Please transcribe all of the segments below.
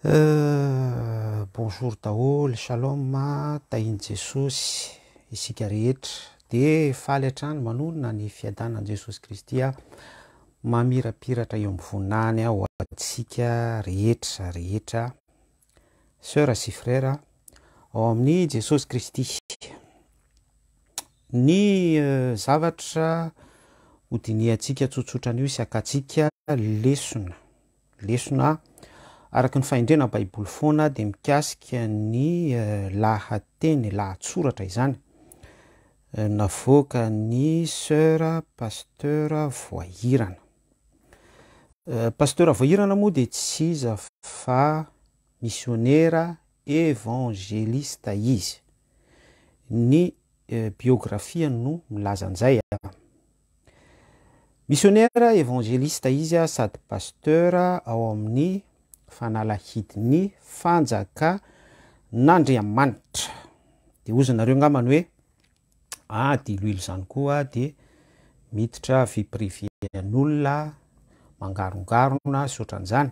Bonjour daholo, shalom, tahiny Jesosy isika rehetra. De faly hatrany manonona ny fiadanan'i Jesosy Kristy mamirapiratra eo amin'ny voninahiny ho antsika rehetra. Sœur sy frère ao amin'ny Jesosy Kristy. Ny zavatra hodiniantsika tsotsotrany sy akatsika lesona araka ny fahendrena baiboly foana dia mikasika ny lahateny lahatsoratra izany navoaka ny sœur pasteur Voahirana. Pasteur Voahirana moa dia tsy iza fa missionnaire évangéliste izy. Ny biografia no milaza an'izay. Missionnaire évangéliste izy sady pasteur ao amin'ny fanalahidin'ny fanjaka n'Andriamanitra. Dia ozanareo ngamany hoe diloilo izany koa dia miditra vie privéan'olona mangarongarona sy ohatran'izany.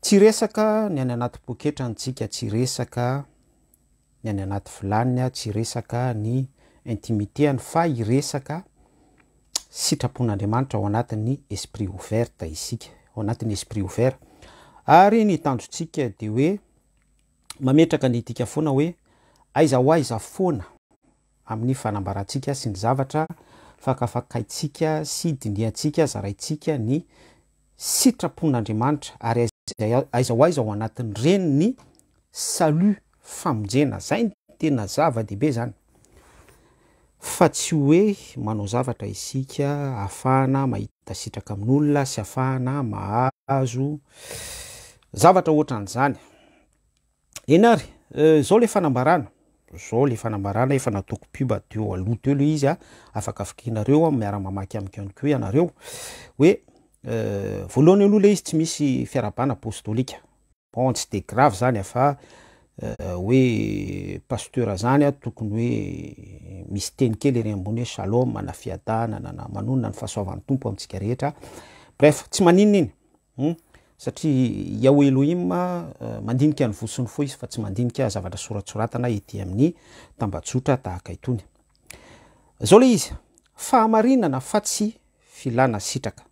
Tsy resaka ny any anaty poketra antsika, tsy resaka ny any anaty vilany, tsy resaka ny intimité fa iresaka sitrapon'Andriamanitra ao anatin'ny esprit ouvert isika, ao anatin'ny esprit ouvert. Ary ny tandrotsika dia hoe mametraka ny tika foana hoe aiza ho aiza foana amin'ny fanambarantsika sy ny zavatra fakafakaitsika sy diniantsika zaraitsika ny sitrapon'Andriamanitra ary aiza ho aiza ao anatin'ny reny ny salut famonjena. Zay ny tena zava-dehibe zany. Fa tsy hoe manao zavatra isika ahafahana mahita sitraka amin'olona sy ahafahana mahazo zavatra ohatran'izany. Enary, zao le fanambarana efa nataoko pub teo aloha teo le izy afaka afikinareo miara-mamaky amiko ihany koa ianareo hoe voalohany aloha le izy tsy misy fiarabana apostolika. Bon, tsy de grave zany fa hoe pasteur zany tokony hoe misy teny kely ery ambony hoe shalom, na fiadanana, na manonona ny fahasoavan'ny tompo amintsika rehetra. Bref, tsy maninona iny. Satria Yahweh Elohim mandinika ny vosony foa izy fa tsy mandinika zavatra soratsoratana ety amin'ny tambajotra tahaka itony. Zao le izy, fahamarinana fa tsy filana sitraka.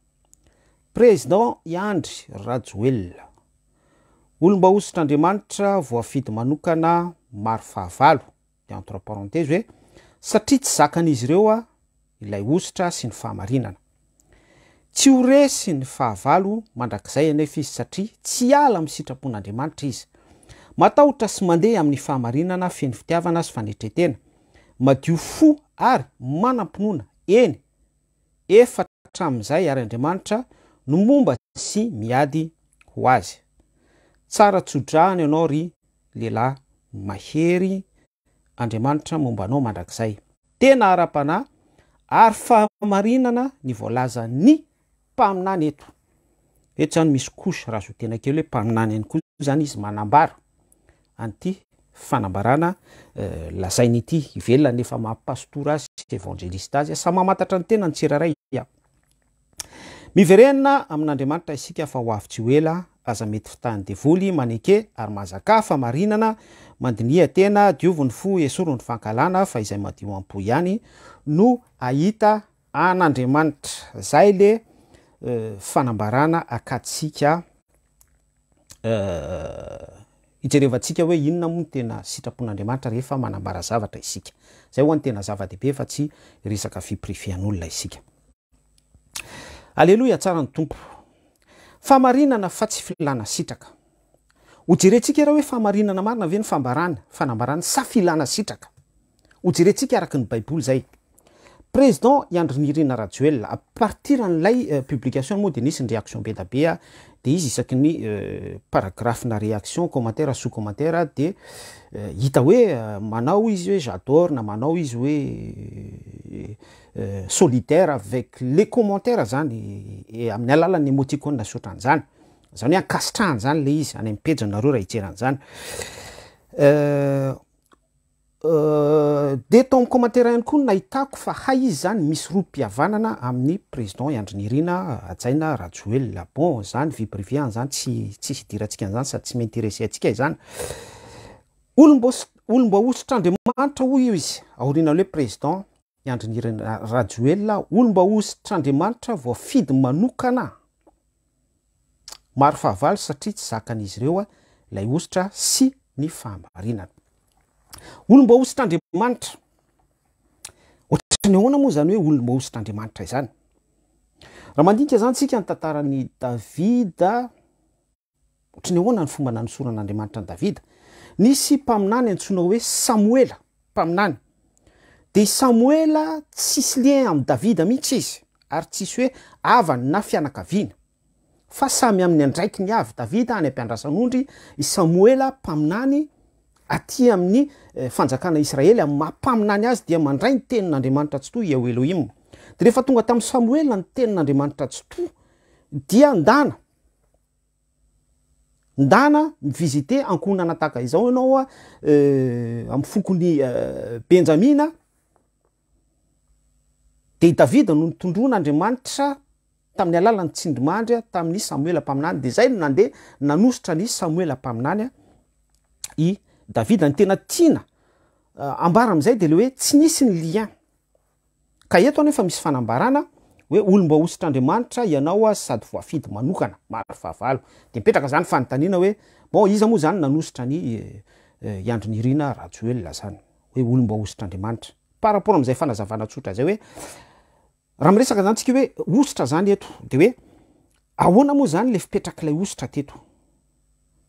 Président Andry Rajoelina, olom-baositr'Andriamanitra voafidy manokana maro fahavalo, entre parenthèses hoe satria tsy zakan'izy ireo ilay ositra sy ny fahamarinana. Tsy ho resy ny fahavalo mandrakizay anefa izy satria tsy ala amin'ny sitrapon'Andriamanitra izy. Matahotra sy mandeha amin'ny fahamarinana feno fitiavana sy fanetretena. Madio fo ary manampinoana. Eny, efa hatramin'izay ary Andriamanitra no momba sy miady ho azy. Tsara tsodrahany ianao ry lehilahy mahery, Andriamanitra momba anao mandrakizay. Tena ara-panahy ary fahamarinana ny voalaza ny mpaminany eto. Eto zany misy kosy raha zo tena kely hoe mpaminany ihany koa zany izy manambara an'ity fanambarana lazainy ity ivelona nefa mampastora azy sy évangéliste azy sa mamantatra ny tena ny tsiraray. Miverenina amin'Andriamanitra isika fa ho avy tsy ho ela aza mety fitahany devoly maneke ary mahazaka fahamarinana mandinia tena dioviny fo esoro ny fankalana fa izay madio ampo ihany no ahita an'Andriamanitra. Zay le fanambarana akatsika ijerevantsika hoe inona moa tena sitrapon'Andriamanitra rehefa manambara zavatra isika. Zay ho any tena zava-dehibe fa tsy resaka vie privéan'olona isika. Alleluia, tsara ny tompo. Fahamarinana fa tsy filana sitraka. Hojerentsika raha hoe fahamarinana marina ve ny fanambarana sa filana sitraka. Hojerentsika araka ny baiboly zay. Président Andry Rajoelina, à partir n'ilay publication moa dia nisy ny réaction be da be dia izy isaky ny paragraphe na réaction, commentaire, sous-commentaire dia hita hoe manao izy hoe j'adore na manao izy hoe solitaire avec les commentaires zany amin'ny alalan'ny émoticône sy ohatran'izany. Zany hoe ankasitrahany zany le izy any amin'ny page nareo raha hijeran'izany. de tao amin'ny commentaire ihany koa nahitako fa hay izy zany misy roa mpihavanana amin'ny président Andry Nirina Adjaina Rajoelina. Bon zany vie privée zany tsy hidirantsika an'izany sady tsy m'intéressé antsika izany. Olomba ositr'Andriamanitra hoy io izy aoriana hoe président Andry Nirina Rajoelina, olomba ositr'Andriamanitra voafidy manokana. Maro fahavalo satria tsy zakan'izy ireo ilay ositra sy ny fahamarinana. Olomba ositr'Andriamanitra. Ohatrany ahoana moa zany hoe olomba ositr'Andriamanitra izany? Raha mandinika zany tsika ny tantaran'i Davida, ohatrany ahoana ny fomba nanosoran'Andriamanitra ny Davida? Nisy mpaminany antsoina hoe Samuela, mpaminany. De Samuela tsisy lien amin'ny Davida mihitsy izy, ary tsisy hoe havany na fianakaviana. Fa samy amin'ny andraiky ny avy Davida any am-piandrasan'ondry, i Samuela mpaminany aty amin'ny fanjakana Israely amin'ny mampaminany azy dia mandray ny tenin'Andriamanitra tsy toa Yahweh Elohim. De rehefa tonga tamin'ny Samuela ny tenin'Andriamanitra tsy toa dia ndana mivizite ankonana tahaka izao ianao amin'ny fokony Benjamina. De Davida no nitondron'Andriamanitra tamin'ny alalany tsindrimandry tamin'ny Samuela mpaminany. De zay no nandeha nanositra ny Samuela mpaminany i Davida ny tena tiana ambara am'izay de le hoe tsy nisy ny lien. Ka eto anefa misy fanambarana hoe olomba ositr'Andriamanitra ianao sady voafidy manokana, maro fahavalo. De mipetraka zany fanontaniana hoe bon iza moa zany nanositra ny Andry Nirina Rajoelina zany hoe olomba ositr'Andriamanitra. Par rapport am'izay fanazavana tsotra zay hoe raha miresaka zany tsika hoe ositra zany eto de hoe ahoana moa zany le fipetraklay ositra teto?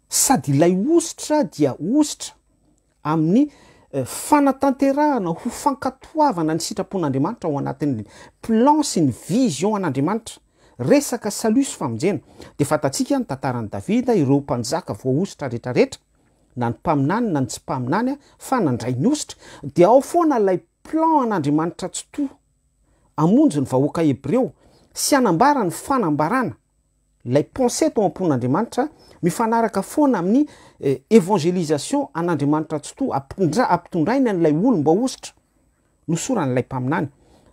Sady ilay ositra dia ositra amin'ny fanatanterahana ho fankatoavana ny sitrapon'Andriamanitra ao anatin'ny plan sy ny vision an'Andriamanitra. Resaka salut sy famonjena. De fatatsika ny tantaran'i Davida ireo mpanjaka voaositra rehetrarehetra, na ny mpaminany na ny tsy mpaminany fa nandray ny ositra, de ao foana ilay plan an'Andriamanitra tsy toa amonjy ny vahoaka Hebreo sy anambara ny fanambarana lay pensée tao am-pon'Andriamanitra mifanaraka foana amin'ny évangélisation an'Andriamanitra tsy toa ampitondrainy an'ilay olomba ositra nosoran'ilay mpaminany.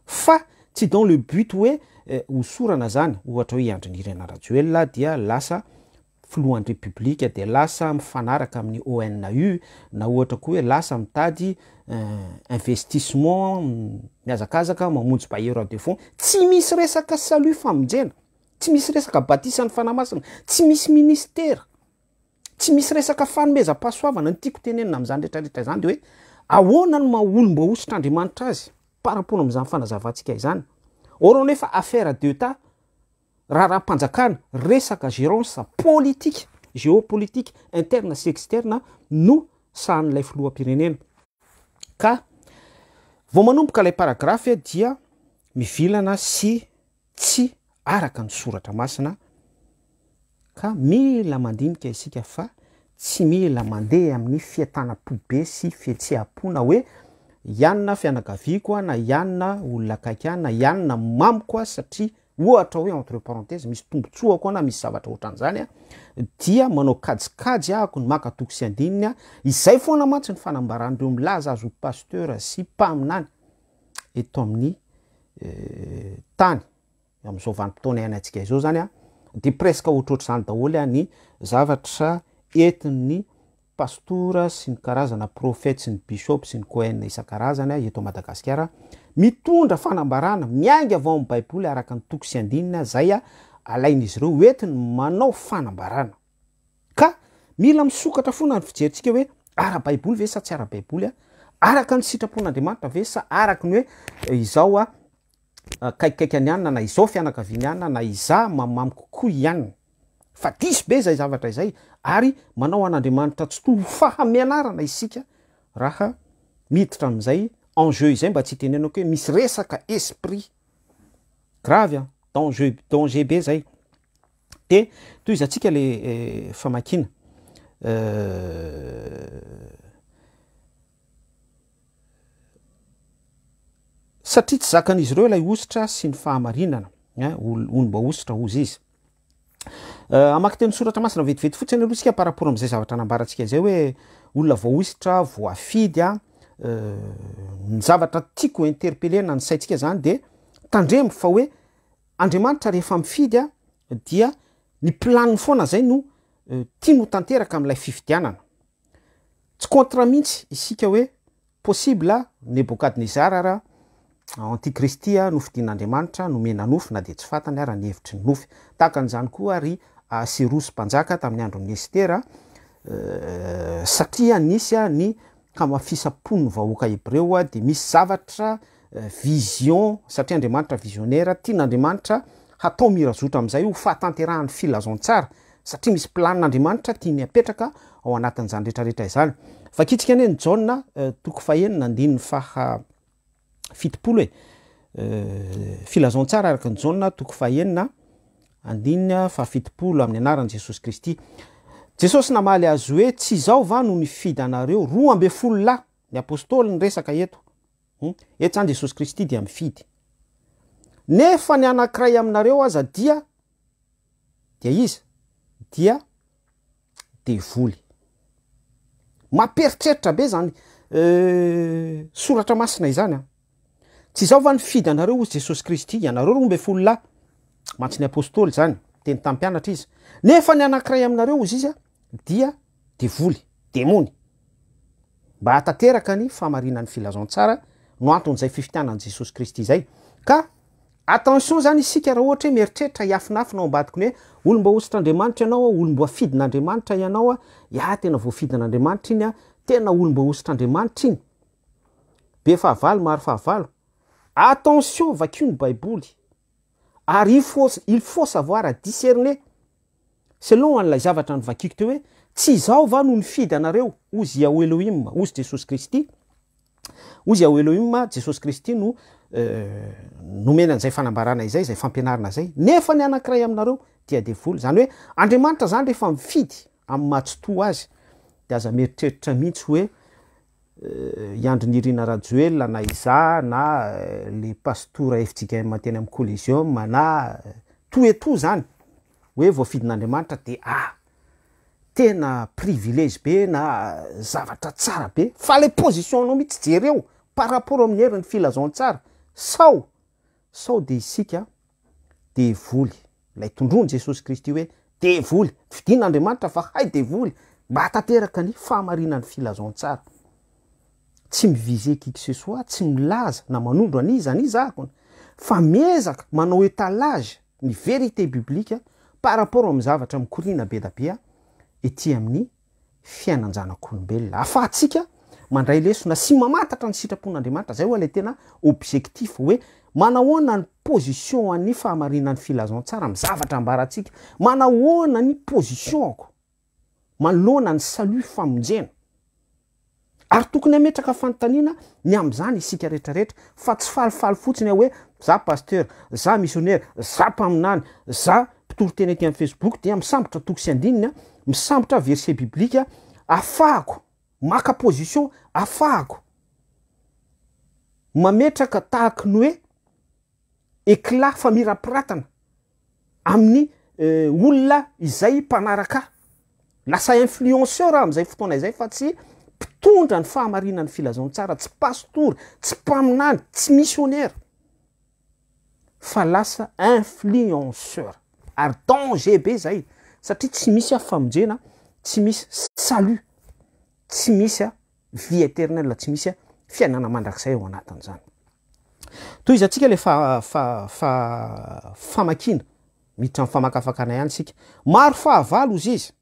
Fa tsy dans le but hoe hosorana zany, ohatra hoe Andry Nirina Rajoelina dia lasa filohan'ny république, de lasa mifanaraka amin'ny ONU, na ohatra koa hoe lasa mitady investissement miazakazaka mamonjy bailleur de fonds. Tsy misy resaka salut famonjena, tsy misy resaka batisan'ny fanamasina, tsy misy ministère, tsy misy resaka fanomezam-pahasoavana. Ny tiako tenenina amin'izany rehetrarehetra zany de hoe ahoana ny maha-olomba ositr'Andriamanitra azy par rapport amin'izany fanazavantsika izany. Or nefa affaire d'État, raha-mpanjakana, resaka gérance politique, géopolitique interne sy externe no sahan'ilay filoham-pirenena. Ka vao manomboka ilay paragraphe dia mivilana sy tsy araka ny soratra masina, ka mila mandinika isika fa tsy mila mandeha amin'ny fiatanam-pobe sy fietseha-pona hoe ianona fianakaviako na ianona olona akaiky na ianona mamiko satria ohatra hoe entre parenthèse misy tombotsoa koa na misy zavatra ohatran'izany dia manao kajikajy ahako ny maka toko sy andininy izay foana mantsy ny fanambaran'ireo milaza azy ho pasteur sy mpaminany eto amin'ny tany amin'izao vanim-potoana iainantsika izao zany de presque ohatrohatr'izany daholo ny zavatra entin'ny pastora sy ny karazana prophète sy ny bishop sy ny Cohen isan-karazany eto Madagasikara mitondra fanambarana miainga avao amin'ny baiboly araka ny toko sy andinina zay alain'izy ireo entiny manao fanambarana. Ka mila misokatra foana ny fijerintsika hoe ara-baiboly ve sa tsy ara-baiboly araka ny sitrapon'Andriamanitra ve sa araka ny hoe izao kaikaiky any na izao fianakaviana na iza mamamy kokoa ihany. Fa diso be zay zavatra izay ary manao an'Andriamanitra tsy toa fahamianarana isika raha miditra amin'izay enjeu izay mba tsy tenenako hoe misy resaka esprit grave danger be zay. De toy izantsika le famakina satria tsy zakan'izy ireo ilay ositra sy ny fahamarinana olomba ositra ozy izy. Amaky teny soratra masina vetivety fotsiny aloha sika par rapport amin'izay zavatra nambarantsika izay hoe olona voaositra voafidy ny zavatra tiako interpelena ny saintsika zany de tandremo fa hoe Andriamanitra rehefa mifidy dia ny planiny foana zay no tiano tanteraka am'ilay fifidianana. Tsy contre mihitsy isika hoe possible Nebukadnezar raha antikristy no fidin'Andriamanitra nomena nofy na de tsy fatany ara ny hevitry ny nofy. Tahaka an'izany koa ary Serosy mpanjaka tamin'ny andron'ny Estera satria nisy ny kamafisam-pon'ny vahoaka hebreo de misy zavatra vision satria Andriamanitra visionnaire tian'Andriamanitra hatao mirazotra am'izay ho fahatanterahany filazontsara satria misy planin'Andriamanitra tiany apetraka ao anatin'izany rehetrarehetra izany. Vakitsika ane ny Jaona toko fahenina andininy faha fitopolo filazontsara araka ny Jaona toko fahenina andininy faha fitopolo amin'ny anaran'i Jesosy Kristy. Jesosy namaly azy hoe tsy izao va no nifidy anareo 12 lahy ny apôstôly ny resaka eto. Eto zany Jesosy Kristy dia mifidy. Nefa ny anankiray aminareo aza dia iza? Dia devoly. Mamperitreritra be zany soratra masina izany. Tsy izao va nifidy anareo ozy Jesosy Kristy, ianareo 12 lahy. Mantsy ny apôstôly zany, teny tampianatra izy. Nefa ny anankiray aminareo ozy izy dia devoly, demony. Mba hatateraka ny famarinan'ny filazontsara no anton'izay fifidianan'i Jesosy Kristy zay. Ka attention zany isika raha ohatra hoe mieritreritra hiafinafina ao ambadikiny hoe olomba ositr'Andriamanitra ianao, olomba fidin'Andriamanitra ianao, tena voafidin'Andriamanitra iny tena olomba ositr'Andriamanitra iny. Be fahavalo maro fahavalo. Attention vakio ny Baiboly. Ary il faut savoir discerner selon an'ilay zavatra ny vakiko teo hoe tsy izao va no nifidy anareo ozy Yahweh Elohim, ozy Jesosy Kristy. Ozy Yahweh Elohim, Jesosy Kristy no nomena an'izay fanambarana izay, izay fampianarana zay. Nefa ny anankiray aminareo dia devoly. Zany hoe Andriamanitra zany rehefa mifidy amin'ny matsoto azy de aza mieritreritra mihitsy hoe Iandry Nirina Rajoel na iza na le pastora FJKM teny amin'ny collégium na tout et tout zany hoe voafidin'Andriamanitra de tena privilège be na zavatra tsara be fa le positionnao mihitsy jereo par rapport amin'ny herin'ny filazontsara sao de isika devoly. Lay tondrony Jesosy Kristy hoe devoly, fidin'Andriamanitra fa hay devoly mba hatateraka ny fahamarinan'ny filazontsara. Tsy mivize qui que ce soit, tsy milaza na manondro anizakony fa miezaka manao étalage ny vérité biblique par rapport amin'ny zavatra mikorina be da be ety amin'ny fiainan-janak'olombelona. Afahantsika mandray lesona sy mamatatra ny sitrapon'Andriamanitra. Zay hoe le tena objectif hoe manahoana ny position an'ny fahamarinan'ny filazontsara amin'ny zavatra ambaratsika. Manahoana ny positionko manoloana ny salut famonjena. Ary tokony ametraka fanontaniana ny am'izany isika rehetrarehetra fa tsy falifaly fotsiny hoe za pasteur, za missionnaire, za mpaminany, za mpitoro teny ety amin'ny Facebook dia misambotra toko sy andininy, misambotra verset biblique, afahako maka position, afahako mametraka tahaka ny hoe éclat fa mirapiratana amin'ny olona izay mpanaraka. Lasa influenceur amin'izay fotoana izay fa tsy mpitondra ny fahamarinan'ny filazontsara, tsy pastor, tsy mpaminany, tsy missionnaire, fa lasa influenceur. Ary danger be zay satria tsy misy famonjena, tsy misy salut, tsy misy vie éternelle, tsy misy fiainana mandrakizay ao anatin'izany. Toy izy atsika le famakina miditra amin'ny famakafakana ihany sika. Maro fahavalo izy izy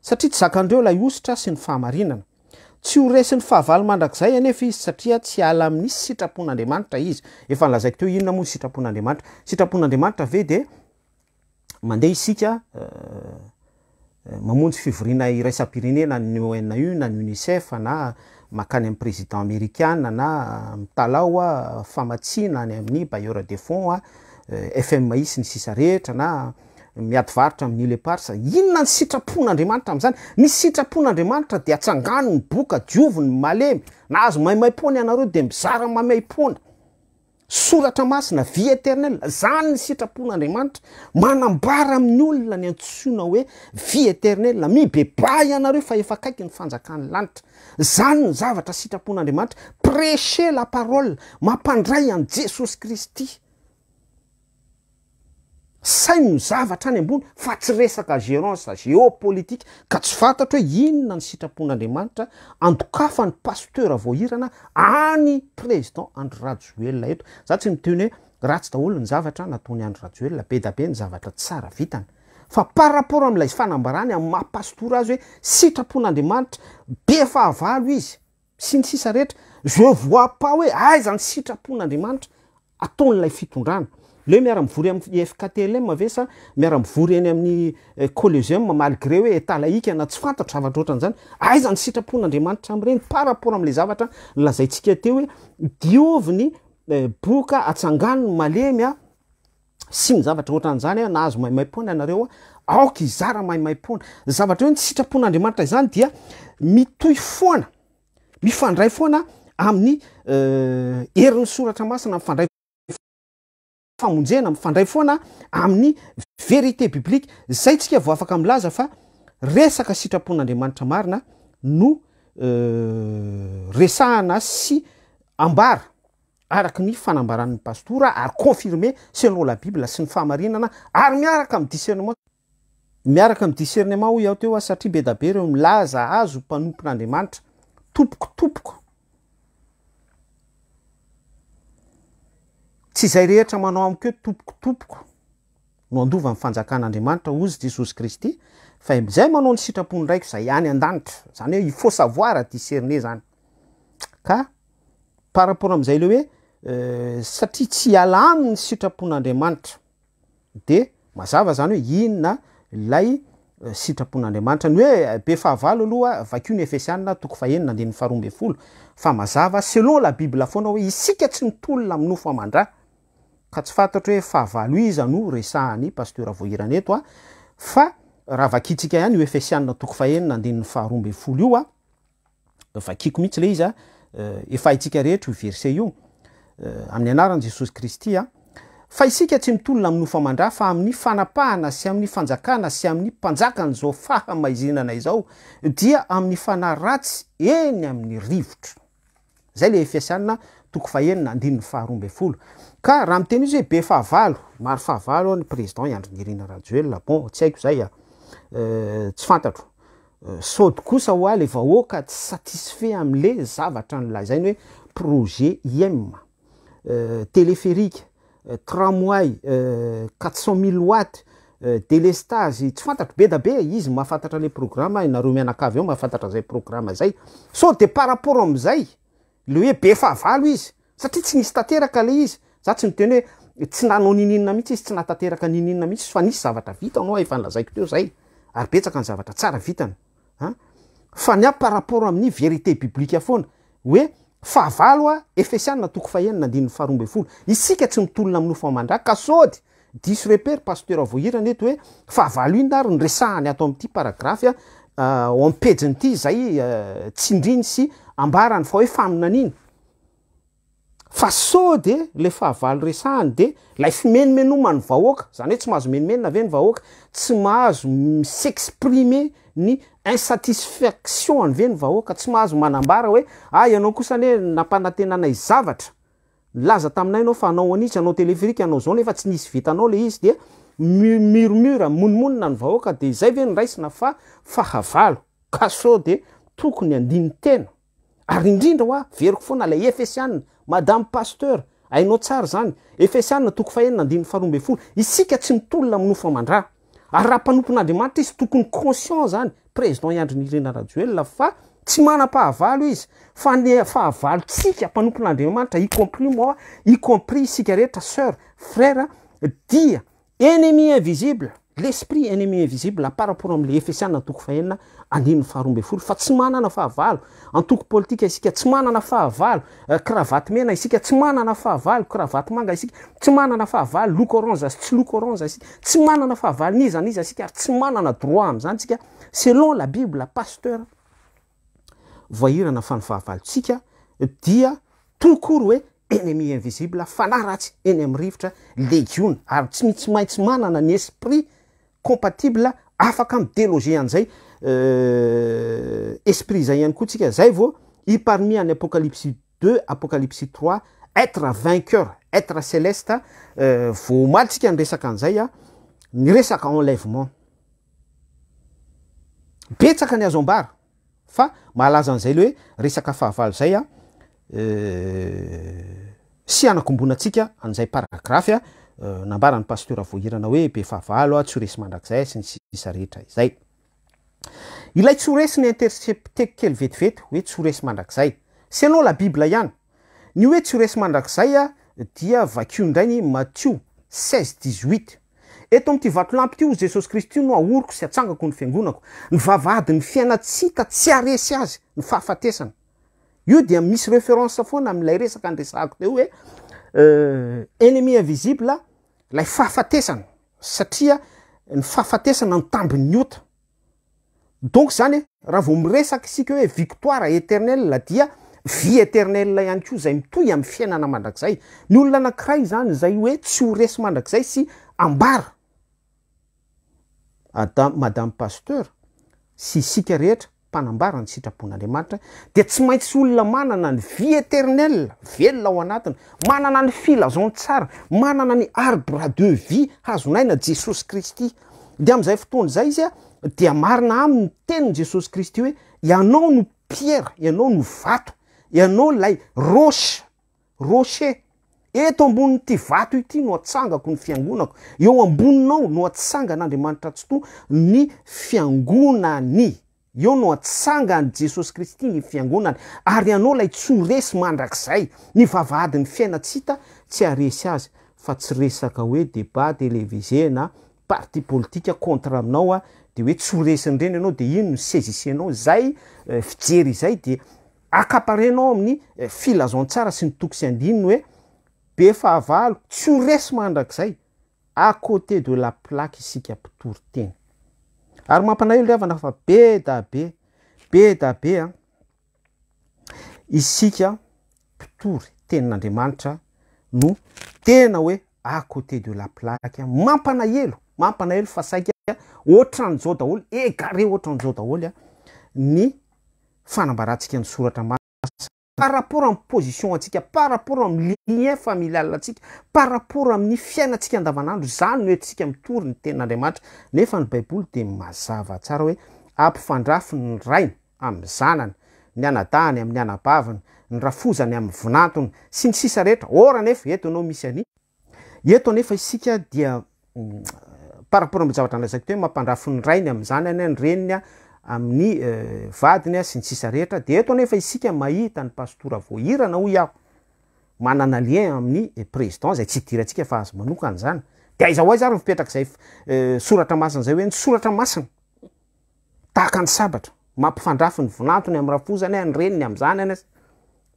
satria tsy zakandreo lay ositra sy ny fahamarinana. Tsy ho resy ny fahavalo mandrakizay anefa izy satria tsy ala amin'ny sitrapon'Andriamanitra izy. Efa nlazaiko teo inona moa sitrapon'Andriamanitra? Sitrapon'Andriamanitra ve de mandeha isika mamonjy fivoriana iraisam-pirenena ny ONU na ny UNICEF na makany amin'ny président américain na mitalao famatsiana any amin'ny bailleur de fonds FMI sy ny sisa rehetra na miady varitra amin'ny lepars. Inona ny sitrapon'Andriamanitra amin'izany? Ny sitrapon'Andriamanitra de atsangano ny boka dioviny malemy na azo maimaim-pona ianareo de mizara maimaim-pona. soratra masina vie éternel, zany ny sitrapon'Andriamanitra manambara amin'ny olona ny antsoina hoe vie éternel, mibebay ianareo fa efa akaiky ny fanjakany lanitra. Zany ny zavatra sitrapon'Andriamanitra, prêcher la parole, mampandray an Jesosy Kristy. Sainy ny zavatra any ambony fa tsy resaka gérance géopolitique, ka tsy fantatro hoe inona ny sitrapon'Andriamanitra andokafa ny pasteur voahirana any président Andry Rajoelina eto. Za tsy miteny hoe ratsy daholo ny zavatra nataony Andry Rajoelina, be da be ny zavatra tsara vitany. Fa par rapport amin'ilay fanambarany amin'ny maha-pastora azy hoe sitrapon'Andriamanitra be fahavalo izy sy ny sisa rehetra, je vois pas hoe aiza ny sitrapon'Andriamanitra ataon'ilay fitondrana. Le miara-mivory amin'ny FKTLM ve sa miara-mivory eny amin'ny collégium malgré hoe état laïque na tsy fantatro zavatra ohatran'izany, aiza ny sitrapon'Andriamanitra amin'ireny par rapport amin'ilay zavatra lazaintsika teo hoe dioviny boka atsanganony malemy sy ny zavatra ohatran'izany nahazo maimaimpona ianareo aoka izara maimaimpona. Zavatra hoe ny sitrapon'Andriamanitra izany dia mitohy foana, mifandray foana amin'ny herin'ny soratra masina, mifandray famonjena, mifandray foana amin'ny vérité biblique. Zay tsika vao afaka milaza fa resaka sitrapon'Andriamanitra marina no resahana sy ambara araky ny fanambaran'ny pastora ary confirmé selon la Bible sy ny fahamarinana ary miaraka amin'ny discernement ho iaho teo satria be da be reo milaza azo mpanompon'Andriamanitra tompoko. Tsy izay rehetra manao amiko hoe tompoko no andova amin'ny fanjakan'Andriamanitra ozy Jesosy Kristy, fa izay manao ny sitrapony raiko izay any an-danitra, zany hoe il faut savoir discerner zany. Ka par rapport amin'izay le hoe satria tsy ala aminy sitrapon'Andriamanitra de mazava zany hoe inona lay sitrapon'Andriamanitra. Ny hoe be fahavalo aloha vakio ny Efesianina toko fahenina andin'ny faharoa ambin'ny folo, fa mazava selon la Bible foana hoe isika tsy mitolona amin'ny nofo amandra, ka tsy fantatro hoe fahavalo iza no resahany pasteur voahirana eto fa raha vakitsika ihany io Efesianina toko fahenina andin'ny faharoa ambin'ny folo io vakiko mihitsy le izy efa itsika rehetra io verset io amin'ny anaran'i Jesosy Kristy fa isika tsy mitolona amin'ny nofo amandra fa amin'ny fanapahana sy amin'ny fanjakana sy amin'ny mpanjakany zao fahamaizinana izao dia amin'ny fanahy ratsy eny amin'ny rivotra. Zay le Efesianina toko fahenina andin'ny faharoa ambin'ny folo. Ka raha miteny izy hoe be fahavalo, maro fahavalo ny président Andry Nirina Rajoelina, bon tsy haiko zay tsy fantatro. Sody kosa ho le vahoaka tsy satisfait amin'le zavatra nolazainy hoe projet IM, téléphérique, tramway, 400 000 watts, délestage, tsy fantatro be da be izy mahafantatra le programme, nareo mianakavy eo mahafantatra zay programme zay. So de par rapport amin'izay le hoe be fahavalo izy, satria tsy nisy tanteraka le izy. Za tsy miteny hoe tsy nanao nininona mihitsy izy, tsy natanteraka nininona mihitsy, fa nisy zavatra vita anao efa nilazaiko teo zay, ary betsaka ny zavatra tsara vitany. Fa ny par rapport amin'ny vérité biblique foana hoe fahavalo Efesianina toko fahenina andin'ny faharoa ambin'ny folo, isika tsy mitolona amin'ny nofo amandra ka sody diso repère pasteur voahirana eto hoe fahavalo iny ary nyresahany ato amin'ity paragraphe ao amin'ny pejin'ity zay tsindriny sy ambarany fa hoe faminaniny. Fa so de le fahavalo resahany de lay fimenomeny vahoaka, zany hoe tsy mahazo menomenina ve ny vahoaka, tsy mahazo s'exprimer ny insatisfaction ve ny vahoaka, tsy mahazo manambara hoe ianao kosa ne nampanantenanay zavatra, laza taminay anao fa anao anitsy, anao téléphérique, anao zao nefa tsy nisy vitanao le izy de murmure monomonina ny vahoaka, de zay ve ny raisina fa fahavalo. Ka so de tokony andiny tena. Ary indrindra veriko foana lay Efesianina, madame pasteur, ainao tsara zany, Efesianina toko fahenina andin'ny faharoa ambin'ny folo, isika tsy mitolona amin'ny nofo amandra. Ary raha mpanompon'Andriamanitra izy tokony conscient zany président Andry Nirina Rajoelina fa tsy manam-pahavalo izy, fa ny fahavalontsika mpanompon'Andriamanitra, y compris moi, y compris isika rehetra sœur, frère, dia ennemi invisible, l'esprit ennemi invisible par rapport amin'le Efesianina toko fahenina andin'ny faharoa ambin'ny folo, fa tsy manana fahavalo. Antoko politika isika tsy manana fahavalo, cravatte mena isika tsy manana fahavalo, cravatte manga isika tsy manana fahavalo, loko orange tsy loko orange isika tsy manana fahavalo, niza isika tsy manana droit amin'izany isika selon la Bible. Pasteur voahirana fa ny fahavalontsika dia tokory hoe ennemi invisible fanaratsy eny amin'ny rivotra legiona ary tsy mitsy maintsy manana ny esprit compatible afaka midéloger an'izay esprit zay ihany koa tsika zay vao iparmi any apocalypse 2 apocalypse 3 être vainqueur être céleste vao malitsika ny resaka an'izay ny resaka enlèvement betsaka ny azo ambara fa mahalaza an'izay le hoe resaka fahavalo zay sy anakombonantsika an'izay paragraphe nambarany pasteur voahirana hoe be fahavalo tsy horesy mandrakizay sy ny sisa rehetra izay ilay tsy horesy ny intercepté kely vetivety hoe tsy horesy mandrakizay selon la bible ihany ny hoe tsy horesy mandrakizay dia vakio indrainy Matthieu 16:18 eto am'ty vatolampy ty o Jesosy Kristy no aoriko sy atsangako ny fiangonako ny vavahady ny fiainatsika tsy aresy azy ny fahafatesana io dia misy référence foana am'ilay resaka andresahako teo hoe ennemi invisible lay fahafatesana satria ny fahafatesana ny tambiny ota donc zany raha vao miresaka isika hoe victoire éternelle dia vie éternelle ihany koa zay mitohy amin'ny fiainana mandrakizay ny olona anankiray zany zay hoe tsy ho resy mandrakizay sy ambara madame pasteur sy isika rehetra mpanambara ny sitrapon'Andriamanitra dia tsy maintsy olona manana ny vie éternelle velona ao anatiny manana ny filazon tsara manana ny arbre de vie hazonaina Jesosy Kristy dia amin'izay fotoana zay izy dia marina aminy tenin Jesosy Kristy hoe ianao no pierre ianao no vato ianao lay rocher eto ambony ty vato ity no atsangako ny fiangonako eo amboninao no atsangan'Andriamanitra tsoto ny fiangonany eo no atsangany Jesosy Kristy ny fiangonany ary ianao lay tsy horesy mandrakizay ny vavahady ny fiainatsita tsy aresy azy fa tsy resaka hoe débat télévisé na parti politique contre aminao de hoe tsy horesiny reny ianao de ino ny saisisenao zay fijery zay de akaparenao amin'ny filazon tsara sy ny toko sy andininy hoe be fahavalo tsy horesy mandrakizay à côté de la plaque isika mpitory teny ary mampanaelo riavana fa be da be isika mpitory tenin'Andriamanitra no tena hoe à côté de la plaque mampanaelo fa saika ohatran'izao daholo égaré ohatran'izao daholo ny fanambarantsika ny soratra masina par rapport amin'ny position antsika par rapport amin'ny lien familial antsika par rapport amin'ny fiainatsika andavanandro zany no etsika mitory ny tenin'Andriamanitra nefa ny baiboly de mazava tsara hoe ampifandrafy ny rainy amin'ny zanany ny anadahany amin'ny anabavany ny rafozany amin'ny vinantony sy ny sisa rehetra ora nefa eto anao misy any eto nefa isika dia par rapport amin'ny zavatra nylazako teo mampandrafy ny rainy amin'ny zanany ny reniny amin'ny vadiny sy ny sisa rehetra de eto nefa isika mahita ny pastora voahirana hoy aho manana lien amin'ny président zay tsy idirantsika fa azo manokana zany de aiza ho aiza ary mipetraka zay soratra masina zay hoe ny soratra masina tahaka ny sabatra mampifandrafy ny vinantony amin'ny rafozany ny reniny amin'ny zanany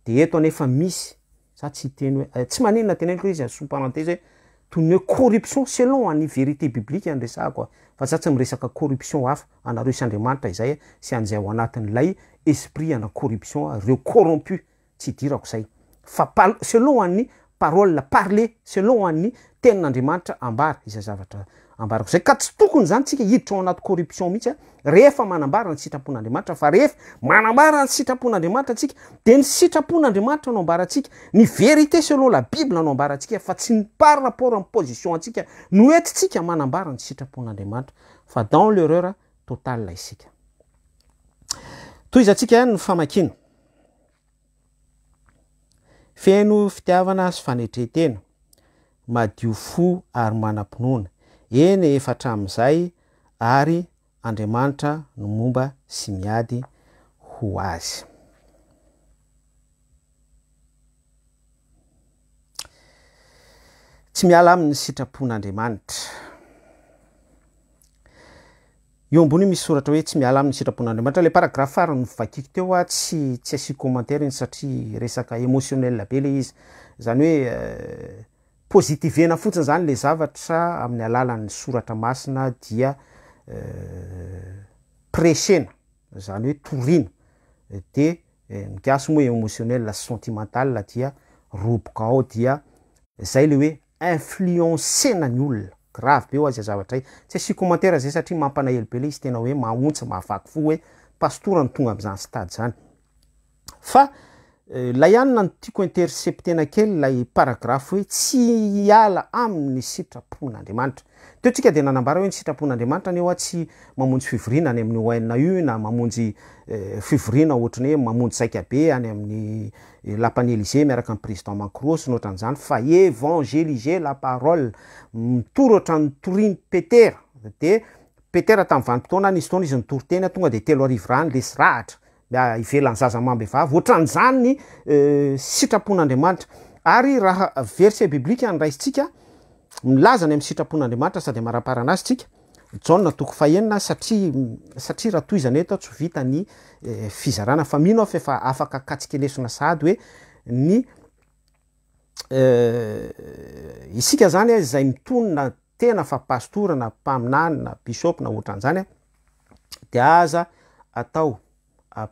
de eto nefa misy za tsy teny hoe tsy maninona teneniko izy sous parenthèse hoe toy ny corruption selon ny vérité biblique andresahako fa za tsy miresaka corruption hafa anareo is'Andriamanitra izay sy an'izay ao anatin'ilay esprit ana corruption reo corrompu tsy dirako zay fa selon ny parole parler selon ny tenin'Andriamanitra ambara izay zavatra ambarako zay ka tsy tokony zany tsika hiditra ao anaty corruption mihitsy rehefa manambara ny sitrapon'Andriamanitra fa rehefa manambara ny sitrapon'Andriamanitra tsika de ny sitrapon'Andriamanitra no ambarantsika ny vérité selon la Bible no ambarantsika fa tsy ny par rapport amin'ny position antsika no etitsika manambara ny sitrapon'Andriamanitra fa dans l'erreur totale isika toy izatsika ny famakina feno fitiavana sy fanetretena madio fo ary manam-pinoana eny efatra amin'izay ary Andriamanitra no momba sy miady ho azy tsy miala amin'ny sitrapon'Andriamanitra eo ambony misy soratra hoe tsy miala amin'ny sitrapon'Andriamanitra le paragraphe farany vakiko teo tsy asiko commentaire iny satria resaka émotionnel be le izy zany hoe positivena fotsiny zany le zavatra amin'ny alalan'ny soratra masina dia prêchena zany hoe torina de mikasy moa émotionnel sentimental dia roboka ao dia zay le hoe influencena ny olona grave be ho azy zavatra tsy asy commentaire zay satria mampanaely be le izy tena hoe mahontsa mahavaky fo hoe pastora ny tonga am'izany stady zany fa la ihany na tiako interceptena kely lay paragraphe hoe tsy hiala amin'ny sitrapon'Andriamanitra. Teo tsika de nanambara hoe ny sitrapon'Andriamanitra ny eo tsy mamonjy fivoriana any amin'ny ONU na mamonjy fivoriana ohatrany hoe mamonjy zaikabe any amin'ny lapany Élysée miaraka amin'ny président Macron sy nohatran'izany fa évangéliser la parole mitoratra ny toriny Petera de Petera tamin'ny vanim-potoana nisy fotoana izy nitory teny tonga de 3 arivo rano lesy rahatra ivelan'ny zaza mambehivavy ohatran'izany ny sitrapon'Andriamanitra ary raha verset biblika andraisitsika milazany amin'ny sitrapon'Andriamanitra sady maraparana azy tsika Jaona toko fahenina satria raha toy izany eto tsy vita ny fizarana fa mino aho fa afaka katsikelesona sady hoe ny isika zany zay mitonona tena fa pastora na mpaminany na bishop na ohatran'izany de aza atao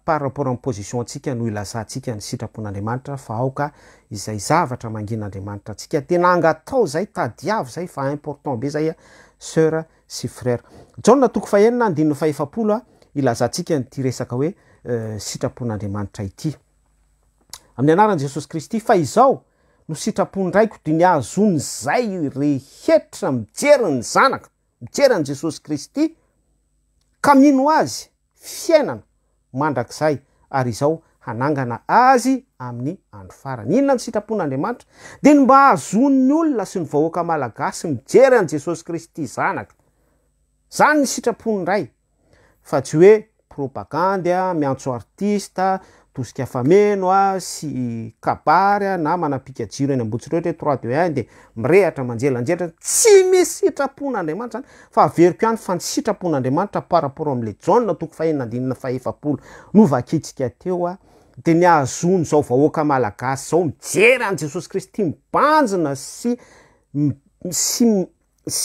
par rapport amin'ny position antsika no ilazantsika ny sitrapon'Andriamanitra fa aoka izay zavatra mangin'Andriamanitra antsika tena angatao zay tadiavo zay fa important be zay sœur sy frère. Jaona toko fahenina andininy faefapolo ilazantsika ny ty resaka hoe sitrapon'Andriamanitra ity amin'ny anaran'i Jesosy Kristy fa izao no sitrapondraiko de ny azony zay rehetra mijeriny zanaka mijeriny Jesosy Kristy ka mino azy fiainana mandrakizay ary izao hanangana azy amin'ny andro farany. Inona ny sitrapon'Andriamanitra de ny mba azon'ny olona sy ny vahoaka malagasy mijery an Jesosy Kristy zanaka. Zany ny sitrapon'iray fa tsy hoe propagande miantso artista tosika fameno sy kabary na manapika jiro eny ambotsorehatra 3-2-1 de mirehatra manjelanjelatra tsy misy sitrapon'Andriamanitra zany fa averiko ihany fa ny sitrapon'Andriamanitra par rapport amin'le Jaona toko fahenina andinina faefapolo no vakitsika teo de ny azony zao vahoaka malagasy zao mijery an Jesosy Kristy mibanjina sy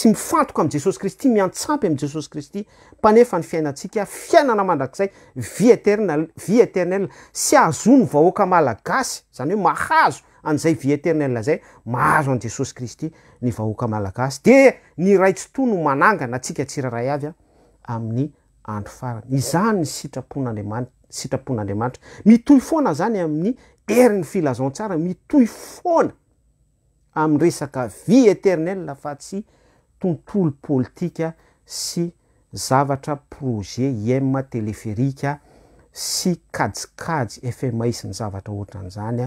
mifantoka am Jesosy Kristy miantsampy am Jesosy Kristy mpanefa ny fiainantsika fiainana mandrakizay vie éternelle sy azony vahoaka malagasy zany hoe mahazo an'izay vie éternelle zay mahazo an Jesosy Kristy ny vahoaka malagasy de ny raitsotoa no manangana atsika tsiraray avy amin'ny andro farany. Izany ny sitrapon'Andriamanitra mitohy foana zany amin'ny herin'ny filazantsara mitohy foana amin'ny resaka vie éternelle fa tsy tontolo politika sy zavatra projet IM téléphérique sy kajikajy FMI sy ny zavatra ohatran'izany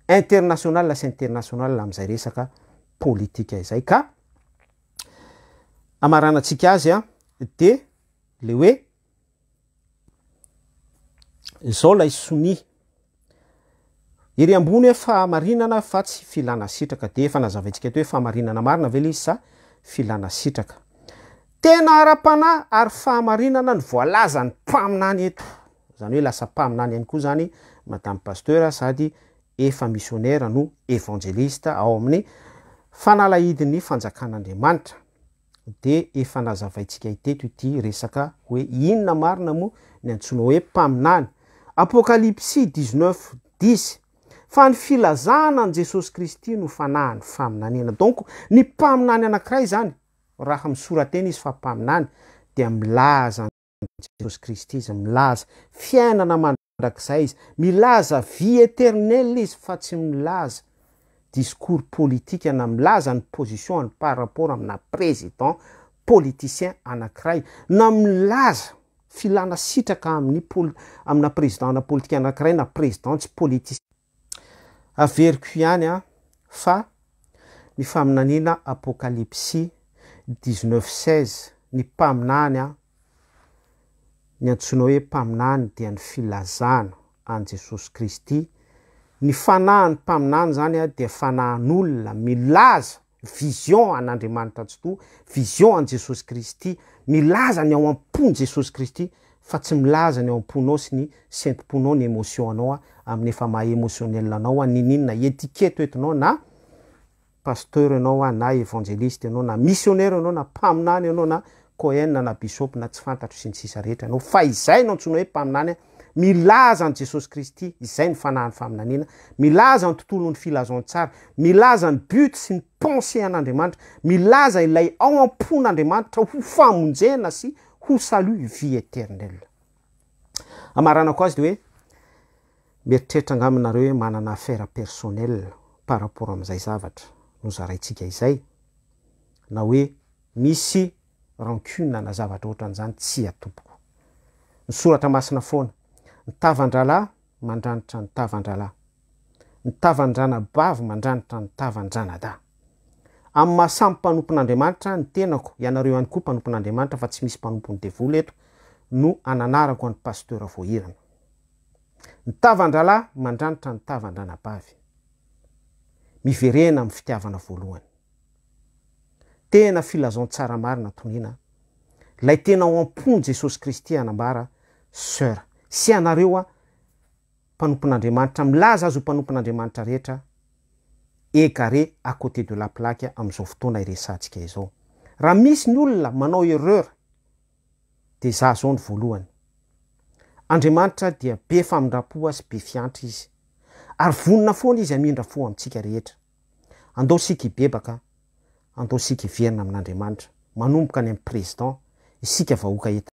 international sy international amin'izay resaka politika izay ka amaranantsika azy de le hoe zao lay soni ery ambony hoe fahamarinana fa tsy filana sitraka de efa nazavaintsika teo hoe fahamarinana marina ve le izy sa filana sitraka tena ara-panahy ary fahamarinana ny voalaza ny mpaminany eto zany hoe lasa mpaminany ihany koa zany madame pasteur sady efa missionnaire no évangéliste ao amin'ny fanalahidin'ny fanjakan'Andriamanitra de efa nazavaintsika iteto ity resaka hoe inona marina moa ny antsoina hoe mpaminany. Apocalypse 19:10 fa ny filazana an Jesosy Kristy no fanahany faminanena. Donc ny mpaminany anankiray zany raha misorateny izy fa mpaminany dia milaza Jesosy Kristy izy milaza fiainana mandrakizay izy milaza vie éternelle izy fa tsy milaza discours politique na milaza ny position par rapport amina président politicien anankiray na milaza filana sitraka amina président politique anankiray na présidente politicien. Averiko ihany fa ny faminanina Apocalypse 19:16 ny mpaminany ny antsoina hoe mpaminany dia ny filazana an Jesosy Kristy. Ny fanahany mpaminany zany dia fanahan'olona milaza vision an'Andriamanitra Tokoa, vision an Jesosy Kristy, milaza ny ao am-pony Jesosy Kristy fa tsy milaza ny ao am-ponao sy ny sentim-ponao ny émotion anao amin'ny efa maha émotionnel anao ninina étiquette entinao na pasteur anao na évangéliste anao na missionnaire anao na mpaminany anao na cohen na bishop na tsy fantatro sy ny sisa rehetra anao fa izay no antsoina hoe mpaminany milaza an' Jesosy Kristy, izay ny fanahany faminaniana, milaza ny tontolon'ny filazantsara, milaza ny but sy ny pensée an'Andriamanitra, milaza ilay ao am-pon'Andriamanitra ho famonjena sy ho salut vie éternelle. Amaranako azy de hoe mieritreritra angaminareo hoe manana affaire personnelle par rapport am'izay zavatra no zaraintsika izay, na hoe misy rancune na zavatra ohatran'izany tsy atopoko. Ny soratra masina foana, ny tavan-dralahy mandranitra ny tavan-dralahy, ny tavan-dranabavy mandranitra ny tavan-dranadahy. Amin'ny mahasamy mpanompon'Andriamanitra ny tenako, ianareo ihany koa mpanompon'Andriamanitra fa tsy misy mpanompony devoly eto, no ananarako an'ny pasteur voahirana. Ny tavan-dralahy mandranitra ny tavan-dranabavy, miverena amin'ny fitiavana voalohany. Tena filazantsara marina tonina, lay tena ao am-pony Jesosy Kristy anambara sœur, sy anareo mpanompon'Andriamanitra, milaza azy ho mpanompon'Andriamanitra rehetra, égaré à côté de la plaque am'izao fotoana iresantsika izao. Raha misy ny olona manao erreur, de za zao ny voalohany. Andriamanitra dia be famindram-po sy be fiantra izy, ary vonina foana izy amindra fo amintsika rehetra. Andao sika hibebaka, andao sika hiverina amin'Andriamanitra, manomboka any amin'ny président, isika vahoaka eto.